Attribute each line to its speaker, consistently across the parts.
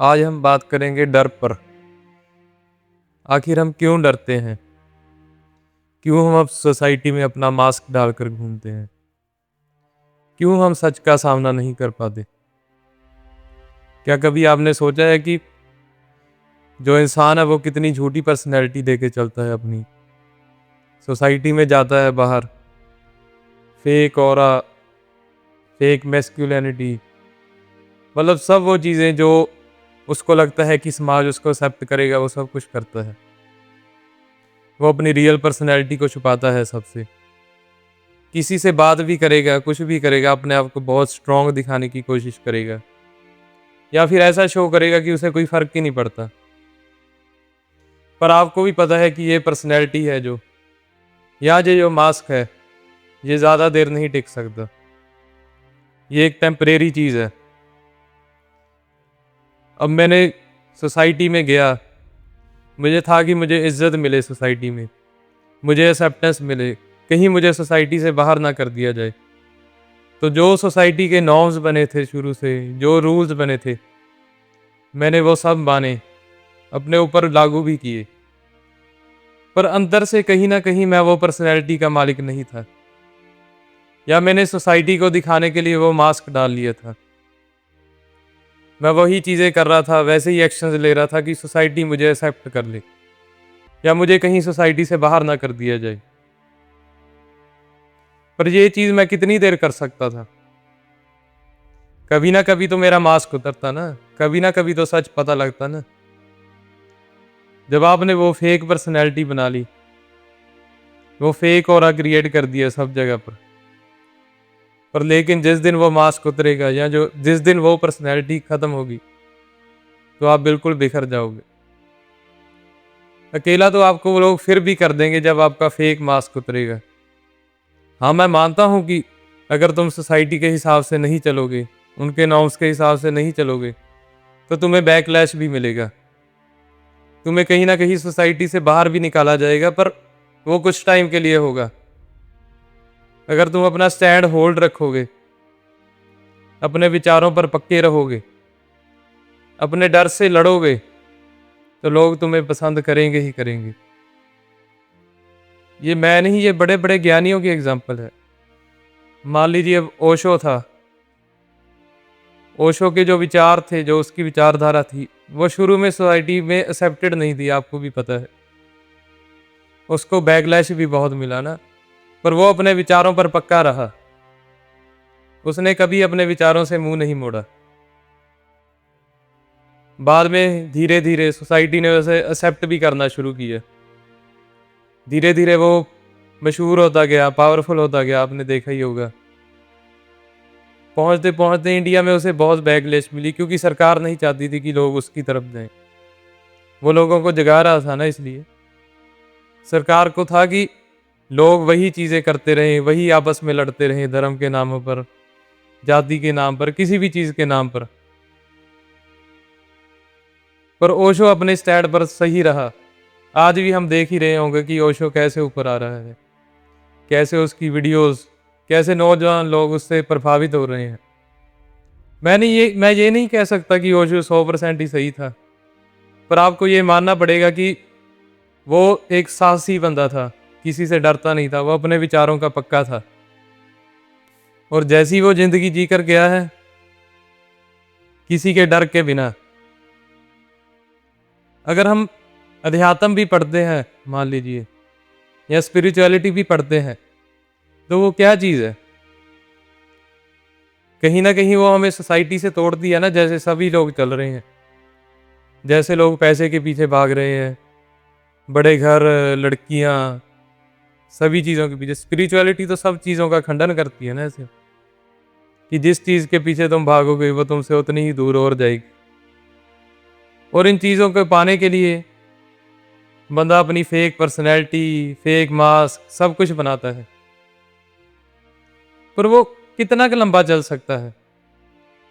Speaker 1: आज हम बात करेंगे डर पर। आखिर हम क्यों डरते हैं? क्यों हम अब सोसाइटी में अपना मास्क डालकर घूमते हैं? क्यों हम सच का सामना नहीं कर पाते? क्या कभी आपने सोचा है कि जो इंसान है वो कितनी झूठी पर्सनैलिटी देके चलता है अपनी? सोसाइटी में जाता है बाहर, फेक ऑरा, फेक मैस्कुलिनिटी, मतलब सब वो चीज़ें जो उसको लगता है कि समाज उसको एक्सेप्ट करेगा, वो सब कुछ करता है। वो अपनी रियल पर्सनैलिटी को छुपाता है सबसे। किसी से बात भी करेगा, कुछ भी करेगा, अपने आप को बहुत स्ट्रॉन्ग दिखाने की कोशिश करेगा, या फिर ऐसा शो करेगा कि उसे कोई फ़र्क ही नहीं पड़ता। पर आपको भी पता है कि ये पर्सनैलिटी है जो, या ये जो मास्क है, ये ज़्यादा देर नहीं टिक सकता। ये एक टेम्परेरी चीज़ है। अब मैंने सोसाइटी में गया, मुझे था कि मुझे इज़्ज़त मिले सोसाइटी में, मुझे एक्सेप्टेंस मिले, कहीं मुझे सोसाइटी से बाहर ना कर दिया जाए। तो जो सोसाइटी के नॉर्म्स बने थे शुरू से, जो रूल्स बने थे, मैंने वो सब माने, अपने ऊपर लागू भी किए। पर अंदर से कहीं न कहीं मैं वो पर्सनैलिटी का मालिक नहीं था, या मैंने सोसाइटी को दिखाने के लिए वो मास्क डाल लिया था। मैं वही चीज़ें कर रहा था, वैसे ही एक्शंस ले रहा था कि सोसाइटी मुझे एक्सेप्ट कर ले, या मुझे कहीं सोसाइटी से बाहर ना कर दिया जाए। पर ये चीज़ मैं कितनी देर कर सकता था? कभी ना कभी तो मेरा मास्क उतरता ना, कभी ना कभी तो सच पता लगता ना। जब आपने वो फेक पर्सनैलिटी बना ली, वो फेक ऑरा क्रिएट कर दिया सब जगह पर लेकिन जिस दिन वो मास्क उतरेगा, या जो जिस दिन वो पर्सनैलिटी खत्म होगी, तो आप बिल्कुल बिखर जाओगे। अकेला तो आपको वो लोग फिर भी कर देंगे जब आपका फेक मास्क उतरेगा। हाँ, मैं मानता हूँ कि अगर तुम सोसाइटी के हिसाब से नहीं चलोगे, उनके नॉर्म्स के हिसाब से नहीं चलोगे, तो तुम्हें बैकलैश भी मिलेगा। तुम्हें कहीं न कहीं सोसाइटी से बाहर भी निकाला जाएगा, पर वो कुछ टाइम के लिए होगा। अगर तुम अपना स्टैंड होल्ड रखोगे, अपने विचारों पर पक्के रहोगे, अपने डर से लड़ोगे, तो लोग तुम्हें पसंद करेंगे ही करेंगे। ये मैं नहीं, ये बड़े-बड़े ज्ञानियों की एग्ज़ाम्पल है। मान लीजिए अब ओशो था। ओशो के जो विचार थे, जो उसकी विचारधारा थी, वो शुरू में सोसाइटी में एक्सेप्टेड नहीं थी, आपको भी पता है। उसको बैकलैश भी बहुत मिला ना, पर वो अपने विचारों पर पक्का रहा। उसने कभी अपने विचारों से मुँह नहीं मोड़ा। बाद में धीरे-धीरे सोसाइटी ने उसे एक्सेप्ट भी करना शुरू किया। धीरे-धीरे वो मशहूर होता गया, पावरफुल होता गया, आपने देखा ही होगा। पहुँचते-पहुँचते इंडिया में उसे बहुत बैकलैश मिली, क्योंकि सरकार नहीं चाहती थी कि लोग उसकी तरफ जाएँ। वो लोगों को जगा रहा था ना इसलिए। सरकार को था कि लोग वही चीज़ें करते रहें, वही आपस में लड़ते रहें धर्म के नामों पर, जाति के नाम पर, किसी भी चीज़ के नाम पर। पर ओशो अपने स्टैंड पर सही रहा। आज भी हम देख ही रहे होंगे कि ओशो कैसे ऊपर आ रहा है, कैसे उसकी वीडियोज़, कैसे नौजवान लोग उससे प्रभावित हो रहे हैं। मैं ये नहीं कह सकता कि ओशो 100% ही सही था, पर आपको ये मानना पड़ेगा कि वो एक साहसी बंदा था, किसी से डरता नहीं था, वो अपने विचारों का पक्का था। और जैसी वो ज़िंदगी जी कर गया है, किसी के डर के बिना। अगर हम अध्यात्म भी पढ़ते हैं, मान लीजिए, या स्पिरिचुअलिटी भी पढ़ते हैं, तो वो क्या चीज़ है? कहीं न कहीं वो हमें सोसाइटी से तोड़ती है ना, जैसे सभी लोग चल रहे हैं। जैसे लोग पैसे के पीछे भाग रहे हैं, बड़े घर, लड़कियाँ, सभी चीज़ों के पीछे। स्पिरिचुअलिटी तो सब चीज़ों का खंडन करती है ना ऐसे, कि जिस चीज़ के पीछे तुम भागोगे, वो तुमसे उतनी ही दूर और जाएगी। और इन चीज़ों को पाने के लिए बंदा अपनी फेक पर्सनैलिटी, फेक मास्क, सब कुछ बनाता है। पर वो कितना क लंबा चल सकता है?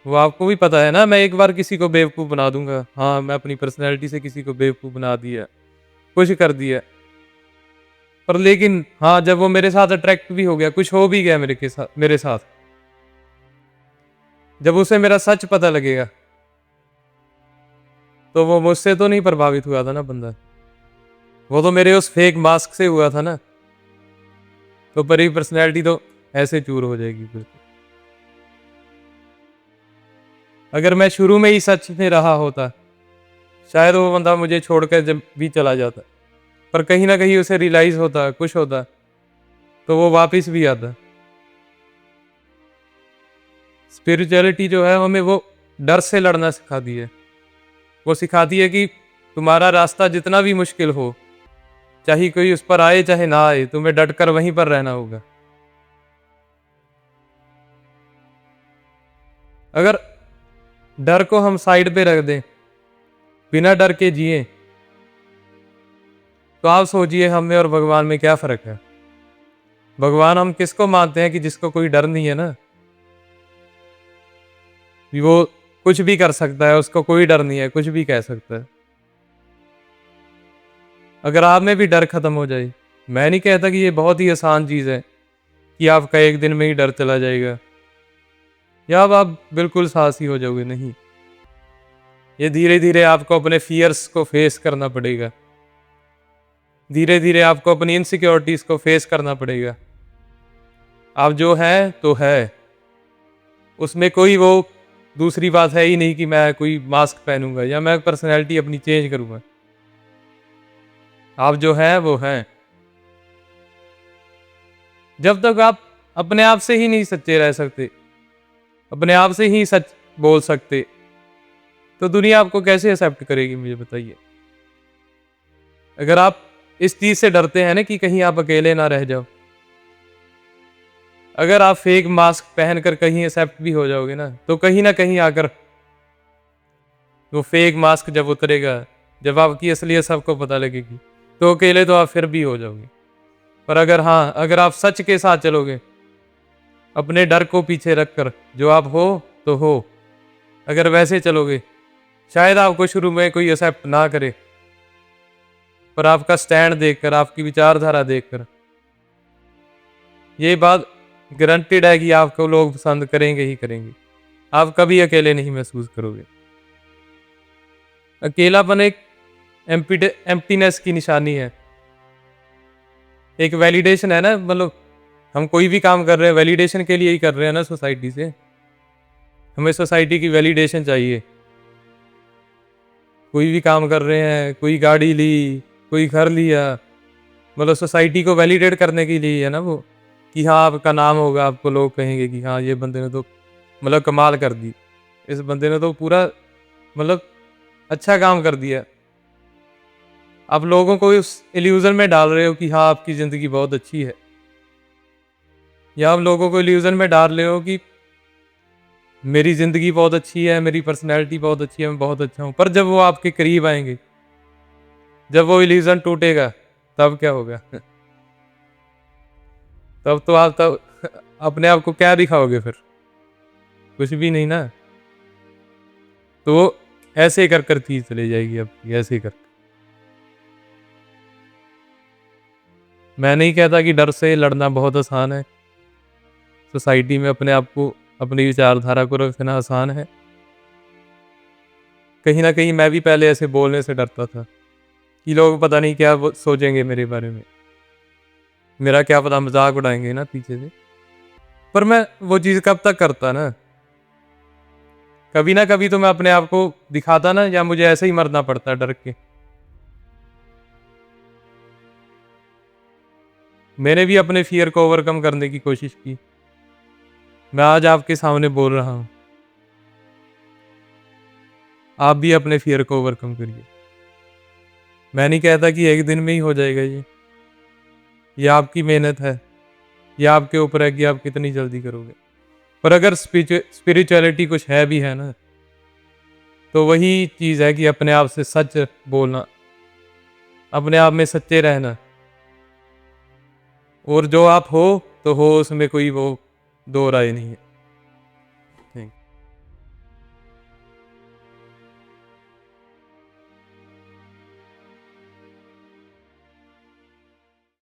Speaker 1: वो आपको भी पता है ना, मैं एक बार किसी को बेवकूफ़ बना दूँगा। हाँ, मैं अपनी पर्सनैलिटी से किसी को बेवकूफ़ बना दिया, कुछ कर दिया। पर लेकिन हाँ, जब वो मेरे साथ अट्रैक्ट भी हो गया, कुछ हो भी गया मेरे साथ, जब उसे मेरा सच पता लगेगा, तो वो मुझसे तो नहीं प्रभावित हुआ था ना बंदा, वो तो मेरे उस फेक मास्क से हुआ था ना। तो परी पर्सनैलिटी तो ऐसे चूर हो जाएगी फिर। अगर मैं शुरू में ही सच में रहा होता, शायद वो बंदा मुझे छोड़कर जब भी चला जाता, पर कहीं ना कहीं उसे रियलाइज होता, कुछ होता, तो वो वापस भी आता। स्पिरिचुअलिटी जो है हमें वो डर से लड़ना सिखाती है। वो सिखाती है कि तुम्हारा रास्ता जितना भी मुश्किल हो, चाहे कोई उस पर आए चाहे ना आए, तुम्हें डट कर वहीं पर रहना होगा। अगर डर को हम साइड पे रख दें, बिना डर के जिए, तो आप सोचिए हम में और भगवान में क्या फर्क है। भगवान हम किसको मानते हैं कि जिसको कोई डर नहीं है ना, कि वो कुछ भी कर सकता है, उसको कोई डर नहीं है, कुछ भी कह सकता है। अगर आप में भी डर खत्म हो जाए, मैं नहीं कहता कि ये बहुत ही आसान चीज़ है कि आपका एक दिन में ही डर चला जाएगा या अब आप बिल्कुल साहसी हो जाओगे, नहीं। ये धीरे धीरे आपको अपने फियर्स को फेस करना पड़ेगा। धीरे धीरे आपको अपनी इनसिक्योरिटीज को फेस करना पड़ेगा। आप जो है तो है, उसमें कोई वो दूसरी बात है ही नहीं कि मैं कोई मास्क पहनूंगा या मैं पर्सनैलिटी अपनी चेंज करूंगा। आप जो है वो है। जब तक आप अपने आप से ही नहीं सच्चे रह सकते, अपने आप से ही सच बोल सकते, तो दुनिया आपको कैसे एक्सेप्ट करेगी, मुझे बताइए। अगर आप इस चीज से डरते हैं ना कि कहीं आप अकेले ना रह जाओ, अगर आप फेक मास्क पहनकर कहीं एक्सेप्ट भी हो जाओगे ना, तो कहीं ना कहीं आकर वो फेक मास्क जब उतरेगा, जब आपकी असलियत सबको पता लगेगी, तो अकेले तो आप फिर भी हो जाओगे। पर अगर हाँ, अगर आप सच के साथ चलोगे, अपने डर को पीछे रखकर, जो आप हो तो हो, अगर वैसे चलोगे, शायद आपको शुरू में कोई एक्सेप्ट ना करे, पर आपका स्टैंड देखकर, आपकी विचारधारा देखकर, ये बात गारंटेड है कि आपको लोग पसंद करेंगे ही करेंगे। आप कभी अकेले नहीं महसूस करोगे। अकेलापन एक एम्प्टीनेस की निशानी है, एक वैलिडेशन है ना। मतलब हम कोई भी काम कर रहे हैं वैलिडेशन के लिए ही कर रहे हैं ना, सोसाइटी से। हमें सोसाइटी की वैलिडेशन चाहिए। कोई भी काम कर रहे हैं, कोई गाड़ी ली, कोई घर लिया, मतलब सोसाइटी को वैलिडेट करने के लिए है ना वो, कि हाँ आपका नाम होगा, आपको लोग कहेंगे कि हाँ ये बंदे ने तो मतलब कमाल कर दी, इस बंदे ने तो पूरा मतलब अच्छा काम कर दिया। आप लोगों को उस इल्यूजन में डाल रहे हो कि हाँ आपकी ज़िंदगी बहुत अच्छी है, या आप लोगों को इल्यूजन में डाल रहे हो कि मेरी ज़िंदगी बहुत अच्छी है, मेरी पर्सनैलिटी बहुत अच्छी है, मैं बहुत अच्छा हूँ। पर जब वो आपके करीब आएंगे, जब वो इल्यूजन टूटेगा, तब क्या होगा? तब तो आप तब अपने आप को क्या दिखाओगे फिर? कुछ भी नहीं ना। तो वो ऐसे कर कर चीज चली जाएगी आपकी, ऐसे कर। मैं नहीं कहता कि डर से लड़ना बहुत आसान है, सोसाइटी में अपने आप को, अपनी विचारधारा को रखना आसान है। कहीं ना कहीं मैं भी पहले ऐसे बोलने से डरता था कि लोग पता नहीं क्या वो सोचेंगे मेरे बारे में, मेरा क्या पता मजाक उड़ाएंगे ना पीछे से। पर मैं वो चीज़ कब तक करता ना, कभी ना कभी तो मैं अपने आप को दिखाता ना, या मुझे ऐसे ही मरना पड़ता डर के। मैंने भी अपने फियर को ओवरकम करने की कोशिश की। मैं आज आपके सामने बोल रहा हूँ, आप भी अपने फियर को ओवरकम करिए। मैं नहीं कहता कि एक दिन में ही हो जाएगा ये आपकी मेहनत है, ये आपके ऊपर है कि आप कितनी जल्दी करोगे। पर अगर स्पिरिचुअलिटी कुछ है भी है ना, तो वही चीज़ है कि अपने आप से सच बोलना, अपने आप में सच्चे रहना, और जो आप हो तो हो, उसमें कोई वो दो राय नहीं है।